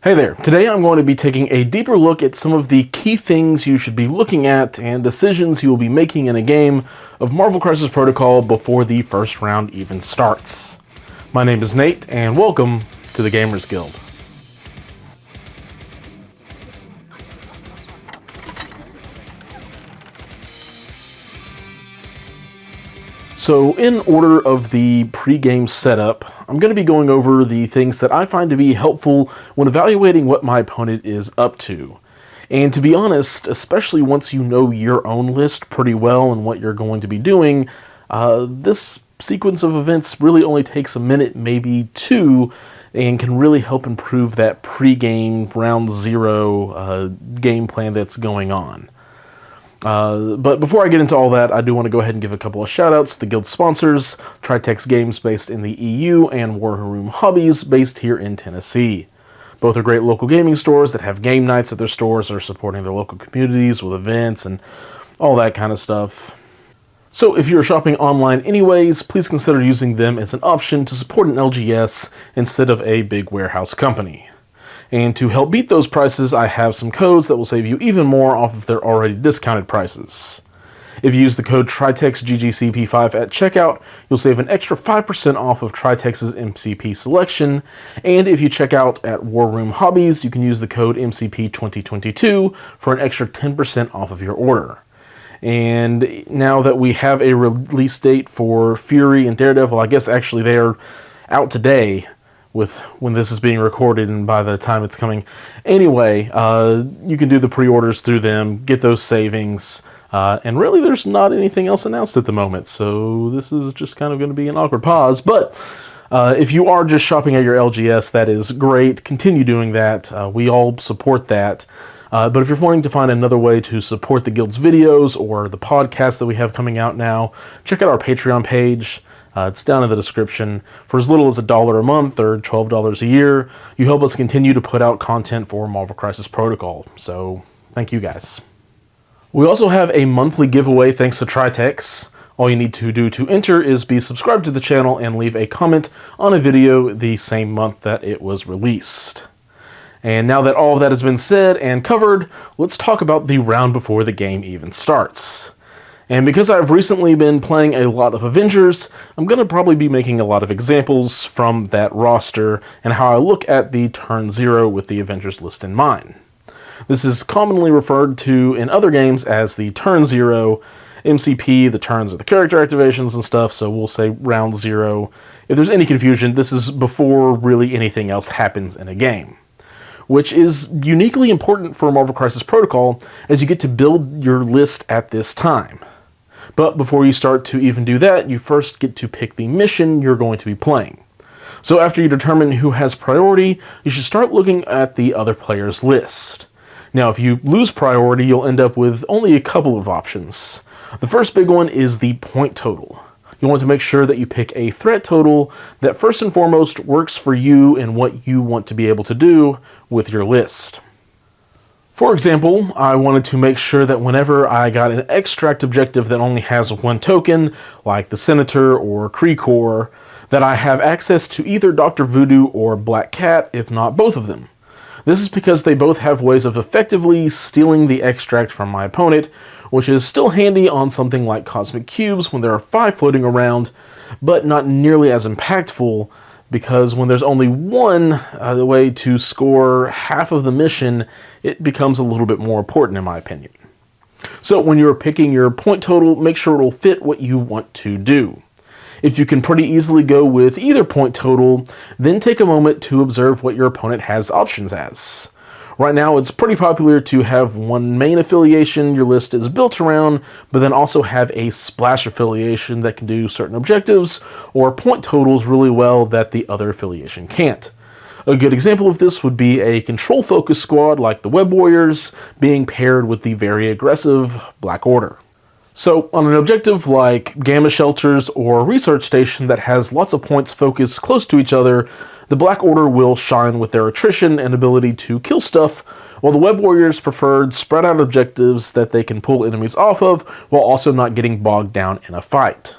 Hey there, today I'm going to be taking a deeper look at some of the key things you should be looking at and decisions you will be making in a game of Marvel Crisis Protocol before the first round even starts. My name is Nate, and welcome to the Gamers Guild. So in order of the pre-game setup, I'm going to be going over the things that I find to be helpful when evaluating what my opponent is up to. And to be honest, especially once you know your own list pretty well and what you're going to be doing, this sequence of events really only takes a minute, maybe two, and can really help improve that pre-game round zero game plan that's going on. But before I get into all that, I do want to go ahead and give a couple of shout-outs to the guild sponsors, Tritex Games based in the EU, and War Room Hobbies based here in Tennessee. Both are great local gaming stores that have game nights at their stores or supporting their local communities with events and all that kind of stuff. So if you're shopping online anyways, please consider using them as an option to support an LGS instead of a big warehouse company. And to help beat those prices, I have some codes that will save you even more off of their already discounted prices. If you use the code TRITEXGGCP5 at checkout, you'll save an extra 5% off of Tritex's MCP selection, and if you check out at War Room Hobbies, you can use the code MCP2022 for an extra 10% off of your order. And now that we have a release date for Fury and Daredevil, I guess actually they're out today, with when this is being recorded and by the time it's coming. Anyway, you can do the pre-orders through them, get those savings, and really there's not anything else announced at the moment, so this is just kind of going to be an awkward pause. But if you are just shopping at your LGS, that is great. Continue doing that. We all support that. But if you're wanting to find another way to support the Guild's videos or the podcast that we have coming out now, check out our Patreon page. It's down in the description. For as little as $1 a month or $12 a year, you help us continue to put out content for Marvel Crisis Protocol. So, thank you guys. We also have a monthly giveaway thanks to Tritex. All you need to do to enter is be subscribed to the channel and leave a comment on a video the same month that it was released. And now that all of that has been said and covered, let's talk about the round before the game even starts. And because I've recently been playing a lot of Avengers, I'm going to probably be making a lot of examples from that roster and how I look at the turn zero with the Avengers list in mind. This is commonly referred to in other games as the turn zero. MCP, the turns are the character activations and stuff, so we'll say round zero. If there's any confusion, this is before really anything else happens in a game, which is uniquely important for Marvel Crisis Protocol as you get to build your list at this time. But before you start to even do that, you first get to pick the mission you're going to be playing. So after you determine who has priority, you should start looking at the other player's list. Now, if you lose priority, you'll end up with only a couple of options. The first big one is the point total. You want to make sure that you pick a threat total that first and foremost works for you and what you want to be able to do with your list. For example, I wanted to make sure that whenever I got an extract objective that only has one token, like the Senator or Kree Corps, that I have access to either Dr. Voodoo or Black Cat, if not both of them. This is because they both have ways of effectively stealing the extract from my opponent, which is still handy on something like Cosmic Cubes when there are 5 floating around, but not nearly as impactful because when there's only one way to score half of the mission, it becomes a little bit more important in my opinion. So when you're picking your point total, make sure it'll fit what you want to do. If you can pretty easily go with either point total, then take a moment to observe what your opponent has options as. Right now, it's pretty popular to have one main affiliation your list is built around, but then also have a splash affiliation that can do certain objectives or point totals really well that the other affiliation can't. A good example of this would be a control-focused squad like the Web Warriors being paired with the very aggressive Black Order. So, on an objective like Gamma Shelters or Research Station that has lots of points focused close to each other, the Black Order will shine with their attrition and ability to kill stuff, while the Web Warriors preferred spread out objectives that they can pull enemies off of while also not getting bogged down in a fight.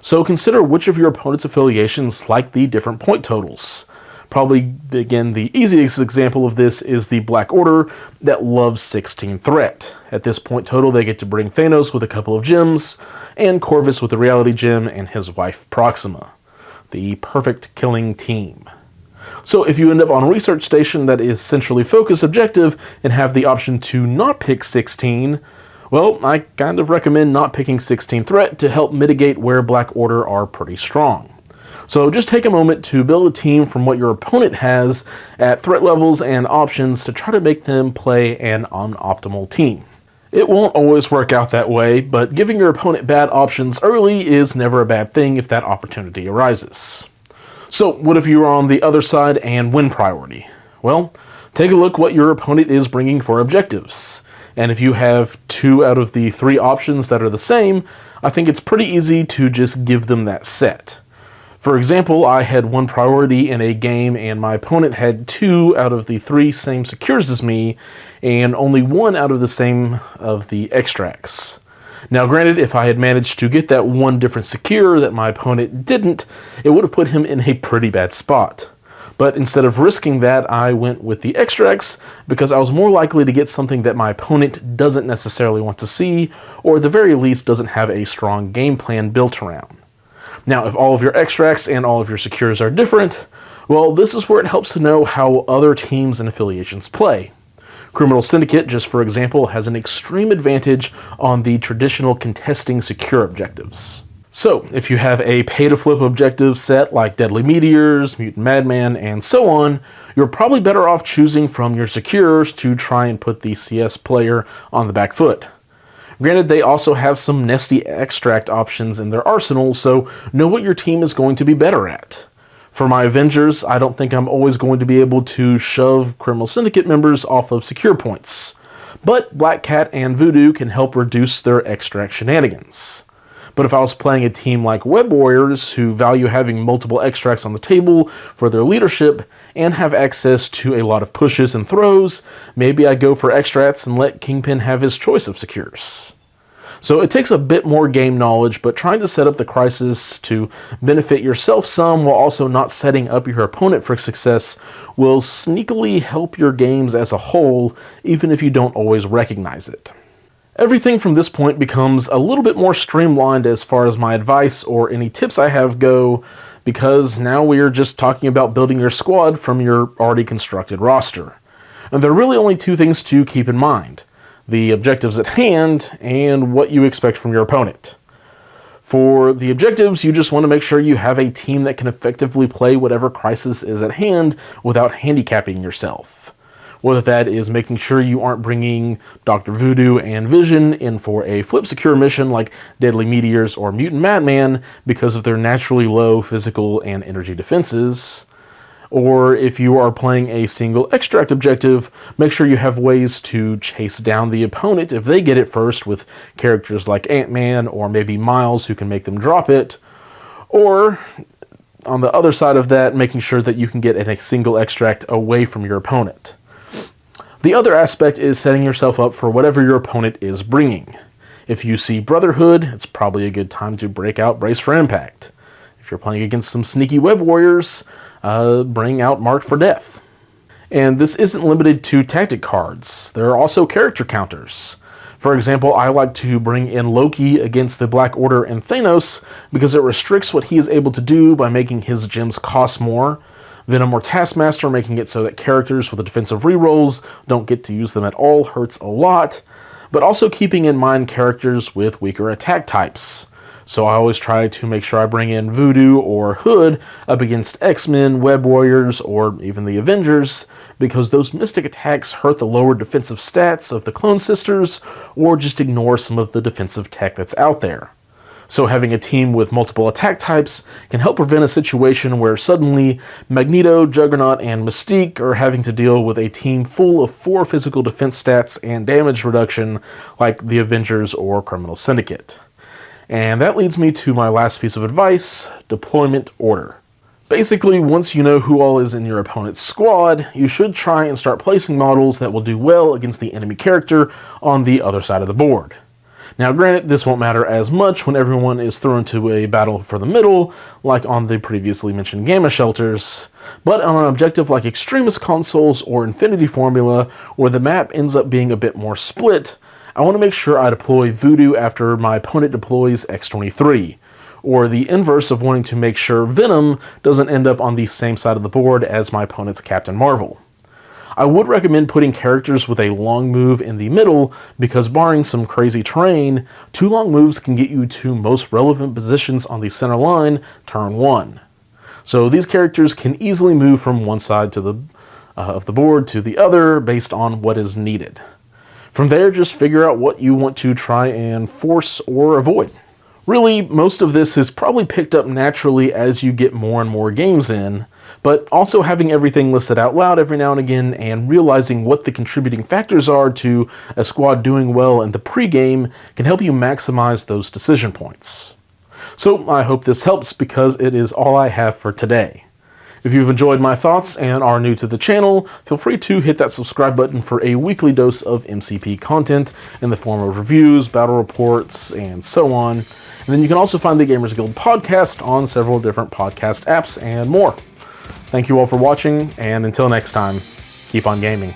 So consider which of your opponent's affiliations like the different point totals. Probably, again, the easiest example of this is the Black Order that loves 16 threat. At this point total, they get to bring Thanos with a couple of gems, and Corvus with a reality gem, and his wife Proxima. The perfect killing team. So if you end up on a research station that is centrally focused objective and have the option to not pick 16, well, I kind of recommend not picking 16 threat to help mitigate where Black Order are pretty strong. So just take a moment to build a team from what your opponent has at threat levels and options to try to make them play an unoptimal team. It won't always work out that way, but giving your opponent bad options early is never a bad thing if that opportunity arises. So what if you are on the other side and win priority? Well, take a look what your opponent is bringing for objectives. And if you have 2 out of the 3 options that are the same, I think it's pretty easy to just give them that set. For example, I had 1 priority in a game and my opponent had 2 out of the 3 same secures as me and only 1 out of the same of the extracts. Now granted, if I had managed to get that 1 different secure that my opponent didn't, it would have put him in a pretty bad spot. But instead of risking that, I went with the extracts because I was more likely to get something that my opponent doesn't necessarily want to see, or at the very least doesn't have a strong game plan built around. Now, if all of your extracts and all of your secures are different, well, this is where it helps to know how other teams and affiliations play. Criminal Syndicate, just for example, has an extreme advantage on the traditional contesting secure objectives. So, if you have a pay-to-flip objective set like Deadly Meteors, Mutant Madman, and so on, you're probably better off choosing from your secures to try and put the CS player on the back foot. Granted, they also have some nasty extract options in their arsenal, so know what your team is going to be better at. For my Avengers, I don't think I'm always going to be able to shove Criminal Syndicate members off of secure points, but Black Cat and Voodoo can help reduce their extract shenanigans. But if I was playing a team like Web Warriors, who value having multiple extracts on the table for their leadership and have access to a lot of pushes and throws, maybe I go for extracts and let Kingpin have his choice of secures. So it takes a bit more game knowledge, but trying to set up the crisis to benefit yourself some while also not setting up your opponent for success will sneakily help your games as a whole, even if you don't always recognize it. Everything from this point becomes a little bit more streamlined as far as my advice or any tips I have go, because now we are just talking about building your squad from your already constructed roster. And there are really only 2 things to keep in mind: the objectives at hand and what you expect from your opponent. For the objectives, you just want to make sure you have a team that can effectively play whatever crisis is at hand without handicapping yourself. Whether that is making sure you aren't bringing Dr. Voodoo and Vision in for a flip secure mission like Deadly Meteors or Mutant Madman because of their naturally low physical and energy defenses. Or if you are playing a single extract objective, make sure you have ways to chase down the opponent if they get it first with characters like Ant-Man or maybe Miles who can make them drop it. Or, on the other side of that, making sure that you can get a single extract away from your opponent. The other aspect is setting yourself up for whatever your opponent is bringing. If you see Brotherhood, it's probably a good time to break out Brace for Impact. If you're playing against some sneaky Web Warriors, bring out Marked for Death. And this isn't limited to tactic cards. There are also character counters. For example, I like to bring in Loki against the Black Order and Thanos because it restricts what he is able to do by making his gems cost more. Venom or Taskmaster, making it so that characters with defensive rerolls don't get to use them at all, hurts a lot, but also keeping in mind characters with weaker attack types. So I always try to make sure I bring in Voodoo or Hood up against X-Men, Web Warriors, or even the Avengers, because those mystic attacks hurt the lower defensive stats of the Clone Sisters, or just ignore some of the defensive tech that's out there. So having a team with multiple attack types can help prevent a situation where suddenly Magneto, Juggernaut, and Mystique are having to deal with a team full of 4 physical defense stats and damage reduction like the Avengers or Criminal Syndicate. And that leads me to my last piece of advice: deployment order. Basically, once you know who all is in your opponent's squad, you should try and start placing models that will do well against the enemy character on the other side of the board. Now granted, this won't matter as much when everyone is thrown into a battle for the middle, like on the previously mentioned Gamma Shelters, But on an objective like Extremist Consoles or Infinity Formula, where the map ends up being a bit more split, I want to make sure I deploy Voodoo after my opponent deploys X-23, or the inverse of wanting to make sure Venom doesn't end up on the same side of the board as my opponent's Captain Marvel. I would recommend putting characters with a long move in the middle because barring some crazy terrain, 2 long moves can get you to most relevant positions on the center line turn 1. So these characters can easily move from one side of the board to the other based on what is needed. From there, just figure out what you want to try and force or avoid. Really, most of this is probably picked up naturally as you get more and more games in, but also having everything listed out loud every now and again and realizing what the contributing factors are to a squad doing well in the pregame can help you maximize those decision points. So I hope this helps because it is all I have for today. If you've enjoyed my thoughts and are new to the channel, feel free to hit that subscribe button for a weekly dose of MCP content in the form of reviews, battle reports, and so on. And then you can also find the Gamers Guild podcast on several different podcast apps and more. Thank you all for watching, and until next time, keep on gaming.